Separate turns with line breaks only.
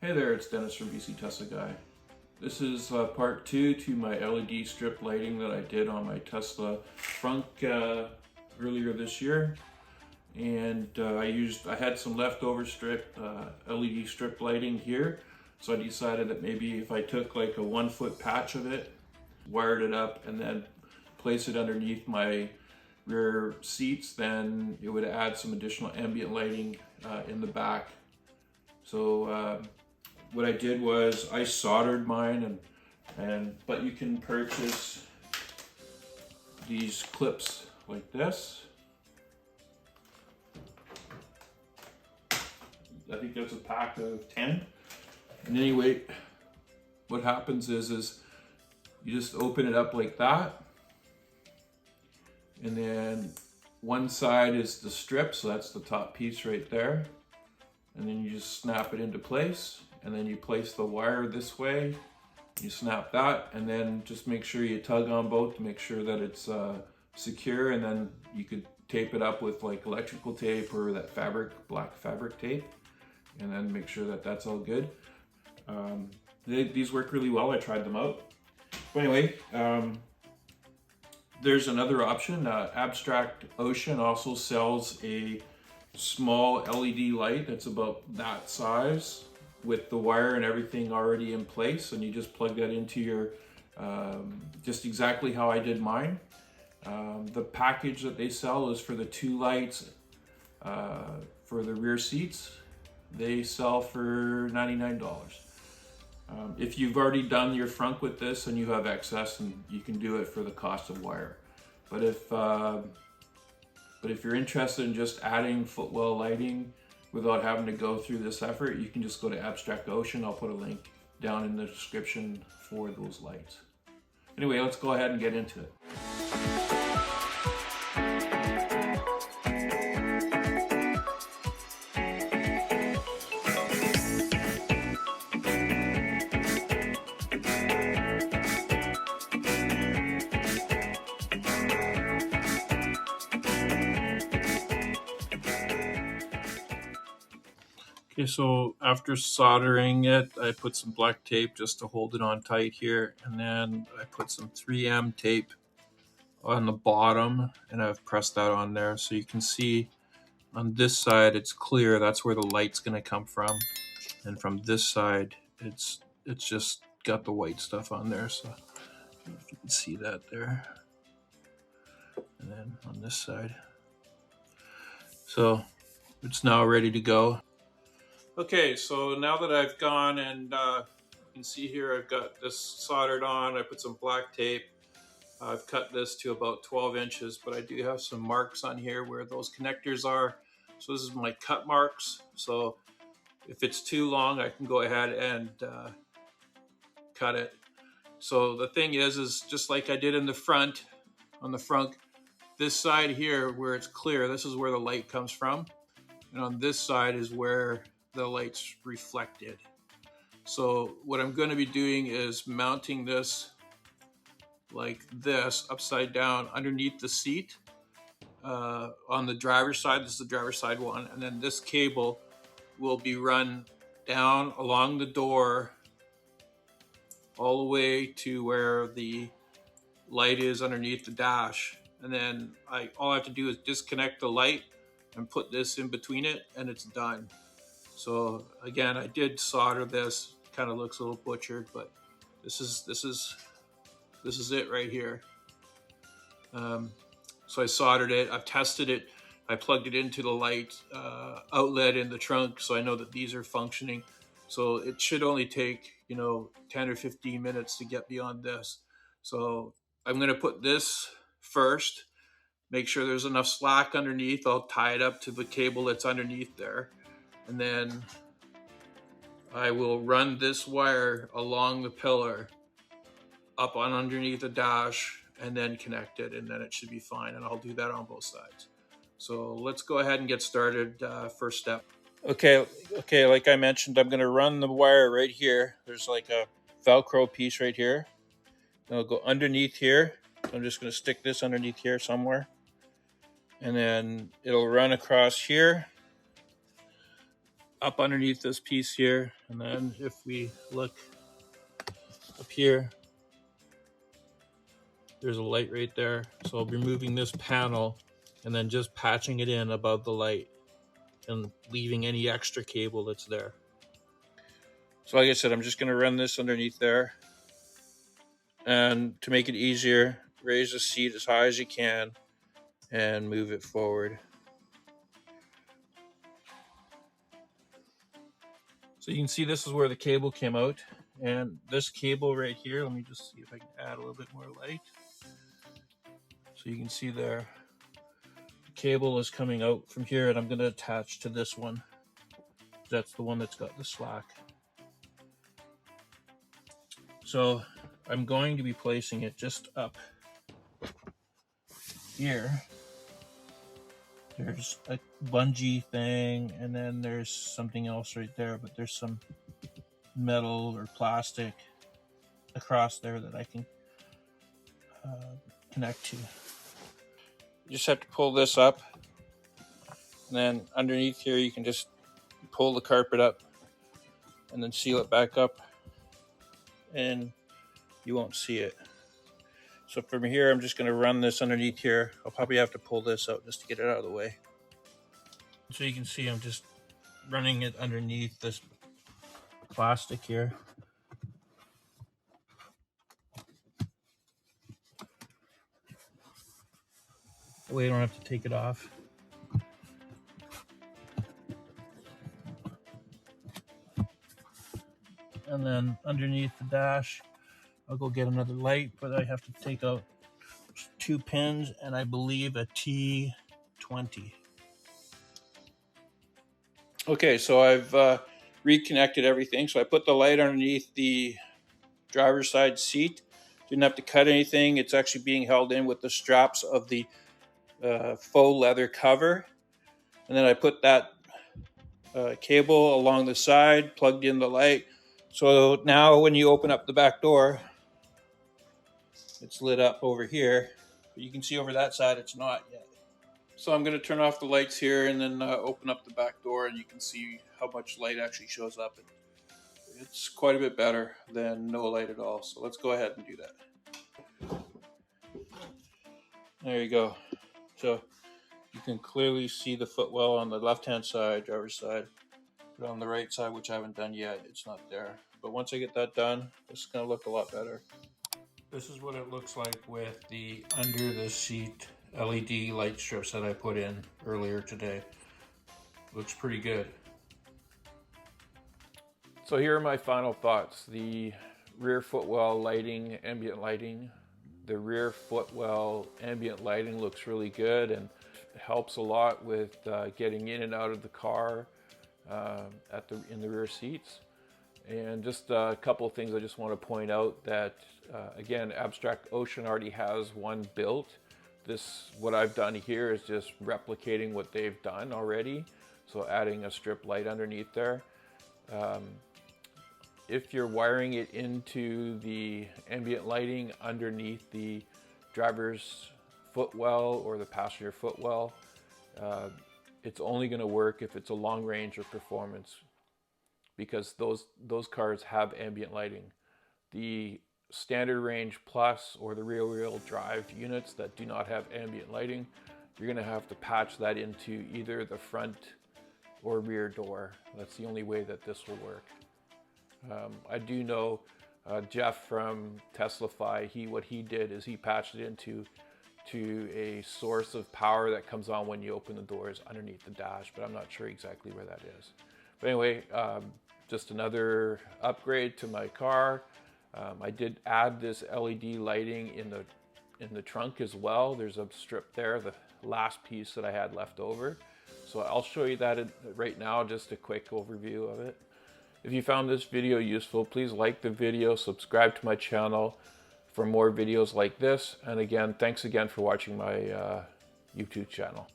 Hey there, it's Dennis from BCTESLAGUY. This is part 2 to my LED strip lighting that I did on my Tesla frunk earlier this year. And I had some leftover LED strip lighting here. So I decided that maybe if I took like a 1-foot patch of it, wired it up, and then place it underneath my rear seats, then it would add some additional ambient lighting in the back. So what I did was I soldered mine, but you can purchase these clips like this. I think that's a pack of 10. And anyway, what happens is you just open it up like that, and then one side is the strip, so that's the top piece right there, and then you just snap it into place. And then you place the wire this way, you snap that, and then just make sure you tug on both to make sure that it's secure, and then you could tape it up with like electrical tape or that black fabric tape, and then make sure that that's all good. These work really well. I tried them out. But anyway, there's another option. Abstract Ocean also sells a small LED light that's about that size, with the wire and everything already in place, and you just plug that into your, just exactly how I did mine. The package that they sell is for the 2 lights for the rear seats. They sell for $99. If you've already done your frunk with this and you have excess, and you can do it for the cost of wire. But if you're interested in just adding Footwell lighting without having to go through this effort, you can just go to Abstract Ocean. I'll put a link down in the description for those lights. Anyway, let's go ahead and get into it. Okay, so after soldering it, I put some black tape just to hold it on tight here, and then I put some 3M tape on the bottom, and I've pressed that on there, so you can see on this side it's clear. That's where the light's going to come from, and from this side it's just got the white stuff on there, so if you can see that there. And then on this side, so it's now ready to go. Okay, so now that I've gone and you can see here I've got this soldered on, I put some black tape. I've cut this to about 12 inches, but I do have some marks on here where those connectors are. So this is my cut marks. So if it's too long, I can go ahead and cut it. So the thing is just like I did in the front, on the frunk, this side here where it's clear, this is where the light comes from. And on this side is where the light's reflected. So what I'm going to be doing is mounting this like this, upside down underneath the seat on the driver's side. This is the driver's side one, and then this cable will be run down along the door all the way to where the light is underneath the dash, and then all I have to do is disconnect the light and put this in between it, and it's done. So again, I did solder this. Kind of looks a little butchered, but this is it right here. So I soldered it. I've tested it. I plugged it into the light outlet in the trunk, so I know that these are functioning. So it should only take 10 or 15 minutes to get beyond this. So I'm going to put this first. Make sure there's enough slack underneath. I'll tie it up to the cable that's underneath there. And then I will run this wire along the pillar up on underneath the dash and then connect it, and then it should be fine. And I'll do that on both sides. So let's go ahead and get started. First step. Okay, like I mentioned, I'm going to run the wire right here. There's like a Velcro piece right here. And I'll go underneath here. I'm just going to stick this underneath here somewhere. And then it'll run across here, up underneath this piece here, And then if we look up here, there's a light right there. So I'll be removing this panel and then just patching it in above the light and leaving any extra cable that's there. So like I said, I'm just going to run this underneath there. And to make it easier, raise the seat as high as you can and move it forward. So you can see this is where the cable came out. And this cable right here, let me just see if I can add a little bit more light. So you can see there, the cable is coming out from here, and I'm going to attach to this one. That's the one that's got the slack. So I'm going to be placing it just up here. There's a bungee thing, and then there's something else right there, but there's some metal or plastic across there that I can connect to. You just have to pull this up, and then underneath here you can just pull the carpet up and then seal it back up, and you won't see it. So from here I'm just going to run this underneath here. I'll probably have to pull this out just to get it out of the way. So you can see I'm just running it underneath this plastic here. That way I don't have to take it off. And then underneath the dash, I'll go get another light, but I have to take out 2 pins and I believe a T20. Okay, so I've reconnected everything. So I put the light underneath the driver's side seat. Didn't have to cut anything. It's actually being held in with the straps of the faux leather cover. And then I put that cable along the side, plugged in the light. So now when you open up the back door, it's lit up over here. But you can see over that side it's not yet. So I'm going to turn off the lights here and then open up the back door, and you can see how much light actually shows up. It's quite a bit better than no light at all. So let's go ahead and do that. There you go. So you can clearly see the footwell on the left-hand side, driver's side. But on the right side, which I haven't done yet, it's not there. But once I get that done, it's going to look a lot better. This is what it looks like with the under the seat LED light strips that I put in earlier today. Looks pretty good. So here are my final thoughts. The rear footwell lighting, ambient lighting. The rear footwell ambient lighting looks really good and helps a lot with getting in and out of the car in the rear seats. And just a couple of things I just want to point out that again, Abstract Ocean already has one built. What I've done here is just replicating what they've done already. So adding a strip light underneath there. If you're wiring it into the ambient lighting underneath the driver's footwell or the passenger footwell, it's only going to work if it's a long range or performance, because those cars have ambient lighting. The standard range plus or the rear-wheel drive units that do not have ambient lighting, you're going to have to patch that into either the front or rear door. That's the only way that this will work. I do know Jeff from testify, what he did is he patched it into a source of power that comes on when you open the doors underneath the dash, but I'm not sure exactly where that is. But anyway, just another upgrade to my car. I did add this LED lighting in the trunk as well. There's a strip there, the last piece that I had left over. So I'll show you that right now, just a quick overview of it. If you found this video useful, please like the video, subscribe to my channel for more videos like this. And again, thanks again for watching my YouTube channel.